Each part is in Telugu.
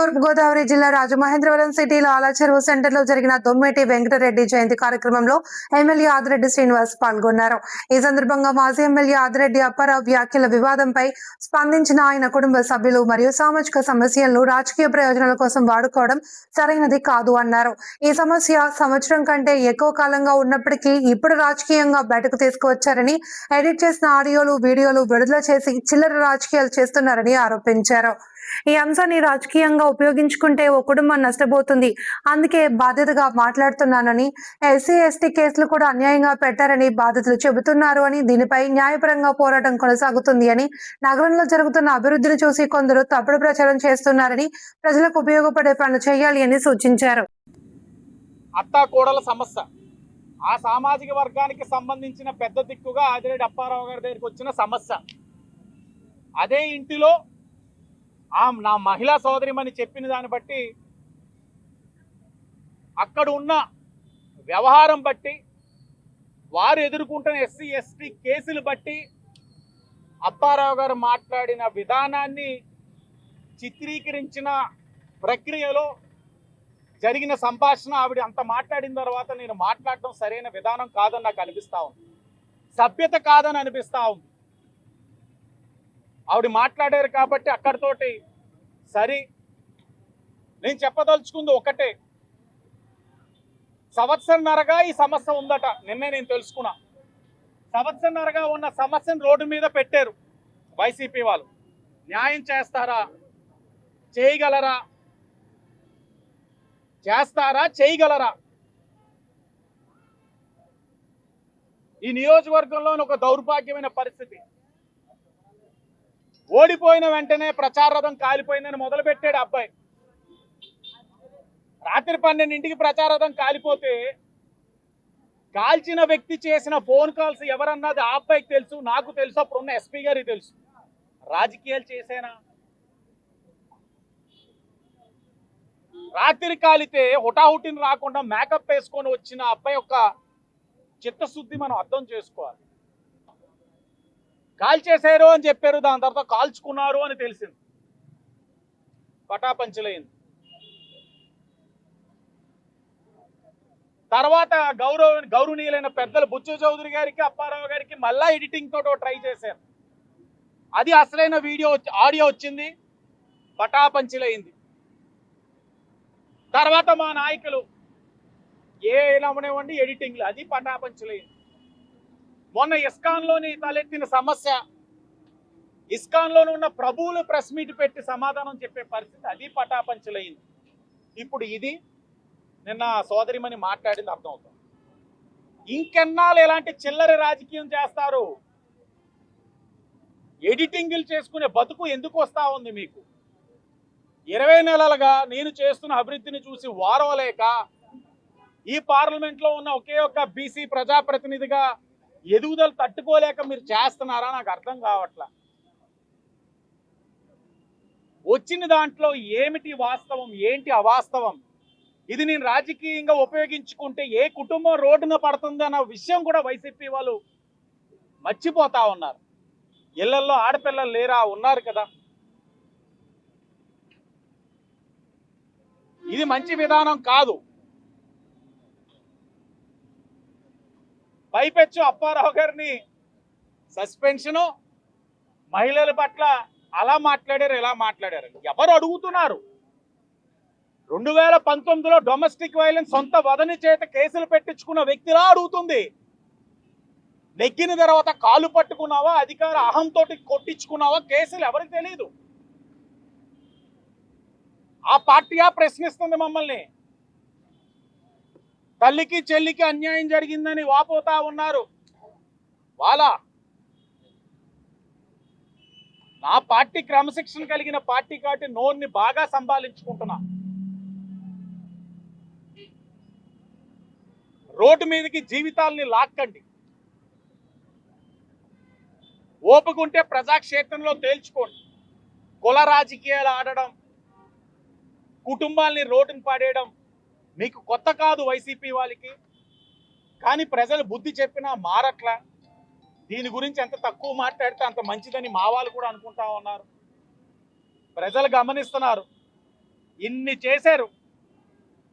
తూర్పు గోదావరి జిల్లా రాజమహేంద్రవరం సిటీలో ఆలచెరువు సెంటర్లో జరిగిన దొమ్మేటి వెంకటరెడ్డి జయంతి కార్యక్రమంలో ఎమ్మెల్యే ఆదిరెడ్డి శ్రీనివాస్ పాల్గొన్నారు. ఈ సందర్భంగా మాజీ ఎమ్మెల్యే ఆదిరెడ్డి అప్పారావు వ్యాఖ్యల వివాదంపై స్పందించిన ఆయన కుటుంబ సభ్యులు మరియు సామాజిక సమస్యలను రాజకీయ ప్రయోజనాల కోసం వాడుకోవడం సరైనది కాదు అన్నారు. ఈ సమస్య సంవత్సరం కంటే ఎక్కువ కాలంగా ఉన్నప్పటికీ ఇప్పుడు రాజకీయంగా బయటకు తీసుకువచ్చారని, ఎడిట్ చేసిన ఆడియోలు, వీడియోలు విడుదల చేసి చిల్లర రాజకీయాలు చేస్తున్నారని ఆరోపించారు. ఈ అంశాన్ని రాజకీయంగా ఉపయోగించుకుంటే ఓ కుటుంబం నష్టపోతుంది. అందుకే బాధ్యతగా మాట్లాడుతున్నానని, ఎస్సీ ఎస్టీ కేసులు కూడా అన్యాయంగా పెట్టారని బాధితులు చెబుతున్నారు అని, దీనిపై న్యాయపరంగా పోరాటం కొనసాగుతుంది అని, నగరంలో జరుగుతున్న అభివృద్ధిని చూసి కొందరు తప్పుడు ప్రచారం చేస్తున్నారని, ప్రజలకు ఉపయోగపడే పనులు చేయాలి అని సూచించారు. అత్తాకోడల సమస్య ఆ సామాజిక వర్గానికి సంబంధించిన పెద్ద దిక్కుగా ఆదిరెడ్డి అప్పారావు గారి దగ్గరికి వచ్చిన సమస్య. అదే ఇంటిలో నా మహిళా సోదరిమని చెప్పిన దాన్ని బట్టి, అక్కడ ఉన్న వ్యవహారం బట్టి, వారు ఎదుర్కొంటున్న ఎస్సీ ఎస్టీ కేసులు బట్టి అప్పారావు గారు మాట్లాడిన విధానాన్ని చిత్రీకరించిన ప్రక్రియలో జరిగిన సంభాషణ, ఆవిడ అంత మాట్లాడిన తర్వాత నేను మాట్లాడటం సరైన విధానం కాదని నాకు అనిపిస్తూ ఉంది. సభ్యత కాదని అనిపిస్తూ ఉంది. ఆవిడ మాట్లాడారు కాబట్టి అక్కడితోటి సరి. నేను చెప్పదలుచుకుంది ఒకటే, సంవత్సరన్నరగా ఈ సమస్య ఉందట. నిన్నే నేను తెలుసుకున్నా. సంవత్సరన్నరగా ఉన్న సమస్యను రోడ్డు మీద పెట్టారు వైసీపీ వాళ్ళు. న్యాయం చేస్తారా? చేయగలరా? చేయగలరా? ఈ నియోజకవర్గంలోని ఒక దౌర్భాగ్యమైన పరిస్థితి. ఓడిపోయిన వెంటనే ప్రచార రథం కాలిపోయిందని మొదలుపెట్టాడు అబ్బాయి. రాత్రి 12ంటికి ప్రచార రథం కాలిపోతే కాల్చిన వ్యక్తి చేసిన ఫోన్ కాల్స్ ఎవరన్నది ఆ అబ్బాయికి తెలుసు, నాకు తెలుసు, అప్పుడున్న ఎస్పీ గారికి తెలుసు. రాజకీయాలు చేసేనా? రాత్రి కాలితే హుటాహుటిని రాకుండా మేకప్ వేసుకొని వచ్చిన అబ్బాయి యొక్క చిత్తశుద్ధి మనం అర్థం చేసుకోవాలి. కాల్చేశారు అని చెప్పారు, దాని తర్వాత కాల్చుకున్నారు అని తెలిసింది. పటాపంచలైంది. తర్వాత గౌరవనీయులైన పెద్దలు బుచ్చు చౌదరి గారికి, అప్పారావు గారికి మళ్ళా ఎడిటింగ్ తోటి ట్రై చేశారు. అది అసలైన ఆడియో వచ్చింది, పటాపంచలైంది. తర్వాత మా నాయకులు నమ్మనివ్వండి ఎడిటింగ్లు, అది పటాపంచలైంది. మొన్న ఇస్కాన్లోని తలెత్తిన సమస్య, ఇస్కాన్లోని ఉన్న ప్రభువులు ప్రెస్ మీట్ పెట్టి సమాధానం చెప్పే పరిస్థితి, అది పటాపంచలైంది. ఇప్పుడు ఇది నిన్న సోదరిమని మాట్లాడింది అర్థమవుతుంది. ఇంకెన్నాళ్ళు ఎలాంటి చిల్లర రాజకీయం చేస్తారు? ఎడిటింగ్లు చేసుకునే బతుకు ఎందుకు వస్తా ఉంది మీకు? 20 నెలలుగా నేను చేస్తున్న అభివృద్ధిని చూసి వారవలేక, ఈ పార్లమెంట్లో ఉన్న ఒకే ఒక్క బీసీ ప్రజాప్రతినిధిగా ఎదుగుదల తట్టుకోలేక మీరు చేస్తున్నారా? నాకు అర్థం కావట్లా. వచ్చిన దాంట్లో ఏమిటి వాస్తవం, ఏంటి అవాస్తవం? ఇది నేను రాజకీయంగా ఉపయోగించుకుంటే ఏ కుటుంబం రోడ్డున పడుతుంది అన్న విషయం కూడా వైసీపీ వాళ్ళు మర్చిపోతా ఉన్నారు. ఇళ్లల్లో ఆడపిల్లలు లేరా? ఉన్నారు కదా. ఇది మంచి విధానం కాదు. పైపెచ్చు అప్పారావు గారిని సస్పెన్షను, మహిళల పట్ల అలా మాట్లాడారు, ఇలా మాట్లాడారు. ఎవరు అడుగుతున్నారు? 2019లో డొమెస్టిక్ వైలెన్స్ సొంత వదని చేత కేసులు పెట్టించుకున్న వ్యక్తిలా అడుగుతుంది. నెగ్గిన తర్వాత కాలు పట్టుకున్నావా, అధికార అహంతో కొట్టించుకున్నావా కేసులు ఎవరికి తెలియదు. ఆ పార్టీయా ప్రశ్నిస్తుంది మమ్మల్ని. తల్లికి చెల్లికి అన్యాయం జరిగిందని వాపోతా ఉన్నారు. నా పార్టీ క్రమశిక్షణ కలిగిన పార్టీ కాబట్టి నోరుని బాగా సంభాళించుకుంటున్నా. రోడ్డు మీదకి జీవితాలని లాక్కండి. ఓపుకుంటే ప్రజాక్షేత్రంలో తేల్చుకోండి. కుల రాజకీయాలు ఆడడం, కుటుంబాలని రోడ్డును పడేయడం మీకు కొత్త కాదు వైసీపీ వాళ్ళకి. కానీ ప్రజలు బుద్ధి చెప్పినా మారట్లా. దీని గురించి ఎంత తక్కువ మాట్లాడితే అంత మంచిదని మా వాళ్ళు కూడా అనుకుంటా ఉన్నారు. ప్రజలు గమనిస్తున్నారు. ఇన్ని చేశారు,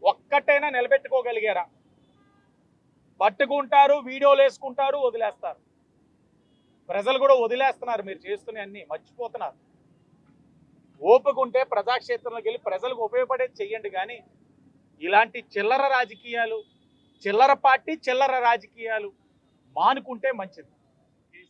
ఒక్కటైనా నిలబెట్టుకోగలిగారా? పట్టుకుంటారు, వీడియోలు వేసుకుంటారు, వదిలేస్తారు. ప్రజలు కూడా వదిలేస్తున్నారు, మీరు చేస్తున్న అన్ని మర్చిపోతున్నారు. ఓపుకుంటే ప్రజాక్షేత్రంలోకి వెళ్ళి ప్రజలకు ఉపయోగపడేది చెయ్యండి, కానీ ఇలాంటి చిల్లర రాజకీయాలు, చిల్లర పార్టీ, చిల్లర రాజకీయాలు మానుకుంటే మంచిది.